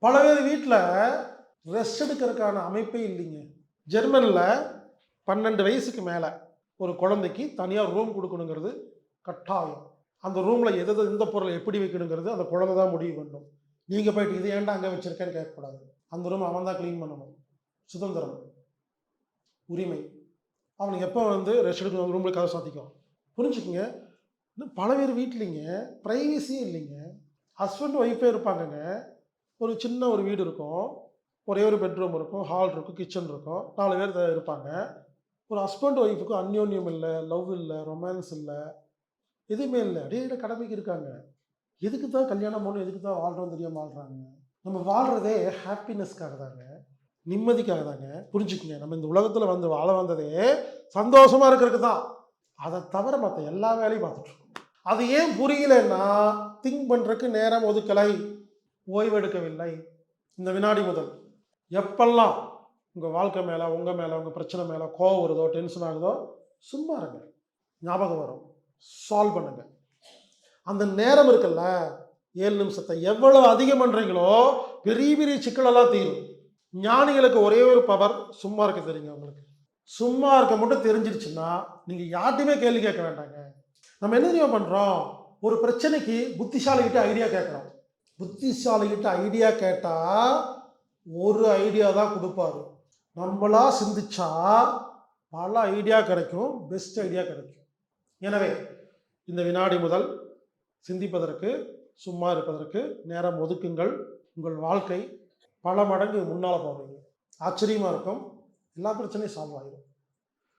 பல பேர் வீட்டில் ரெஸ்ட் எடுக்கிறதுக்கான அமைப்பே இல்லைங்க. ஜெர்மனில் 12 வயசுக்கு மேலே ஒரு குழந்தைக்கு தனியாக ரூம் கொடுக்கணுங்கிறது கட்டாயம். அந்த ரூமில் எந்த பொருளை எப்படி வைக்கணுங்கிறது அந்த குழந்தை தான் முடிவு பண்ணணும். நீங்கள் போயிட்டு இது ஏன்டா அங்கே வச்சுருக்கேன்னு கேட்கக்கூடாது. அந்த ரூம் அவன் தான் க்ளீன் பண்ணணும். சுதந்திரம், உரிமை. அவனுக்கு எப்போ ரெஸ்ட் எடுக்கணும் ரூமில் கதை சாத்திக்கும். புரிஞ்சுக்குங்க. இன்னும் பல பேர் வீட்லிங்க ப்ரைவசியே இல்லைங்க. ஹஸ்பண்ட் ஒய்ஃபே இருப்பாங்கங்க. ஒரு சின்ன ஒரு வீடு இருக்கும். ஒரே ஒரு பெட்ரூம் இருக்கும், ஹால் இருக்கும், கிச்சன் இருக்கும். 4 பேர் இருப்பாங்க. ஒரு ஹஸ்பண்ட் ஒய்ஃபுக்கு அந்யோன்யம் இல்லை, லவ் இல்லை, ரொமான்ஸ் இல்லை, எதுவுமே இல்லை. அப்படியே கடமைக்கு இருக்காங்க. எதுக்கு தான் கல்யாணம் பண்ணணும், எதுக்கு தான் வாழ்கிறோம் தெரியாமல் வாழ்கிறாங்க. நம்ம வாழ்கிறதே ஹாப்பினஸ்க்காக தாங்க, நிம்மதிக்காக தாங்க. புரிஞ்சுக்குங்க. நம்ம இந்த உலகத்தில் வாழ வந்ததே சந்தோஷமாக இருக்கிறதுக்கு தான். அதை தவிர மற்ற எல்லா வேலையும் பார்த்துட்ருக்கோம். அது ஏன் புரியலைன்னா திங்க் பண்ணுறதுக்கு நேரம் ஒதுக்கலை, ஓய்வெடுக்கவில்லை. இந்த வினாடி முதல் எப்பெல்லாம் உங்கள் வாழ்க்கை மேலே, உங்கள் மேலே, உங்கள் பிரச்சனை மேலே கோவம் வருதோ, டென்ஷன் ஆகுதோ, சும்மா இருங்க. ஞாபகம் வரும், சால்வ் பண்ணுங்க. அந்த நேரம் இருக்குல்ல, 7 நிமிஷத்தை எவ்வளவு அதிகம் பண்ணுறீங்களோ பெரிய பெரிய சிக்கலெல்லாம் தீரும். ஞானிகளுக்கு ஒரே ஒரு பவர், சும்மா இருக்க தெரியுங்க. உங்களுக்கு சும்மா இருக்க மட்டும் தெரிஞ்சிருச்சுன்னா நீங்கள் யார்ட்டையுமே கேள்வி கேட்க வேண்டாங்க. நம்ம என்ன தெரியுமா பண்ணுறோம், ஒரு பிரச்சனைக்கு புத்திசாலிகிட்ட ஐடியா கேட்குறோம். புத்திசாலிகிட்ட ஐடியா கேட்டால் ஒரு ஐடியா தான் கொடுப்பாரு. நம்மளா சிந்திச்சா பல ஐடியா கிடைக்கும், பெஸ்ட் ஐடியா கிடைக்கும். எனவே இந்த வினாடி முதல் சிந்திப்பதற்கு, சும்மா இருப்பதற்கு நேரம் ஒதுக்குங்கள். உங்கள் வாழ்க்கை பல மடங்கு முன்னால் போவீங்க. ஆச்சரியமாக இருக்கும். எல்லா பிரச்சனையும் சால்வ் ஆகிடும்.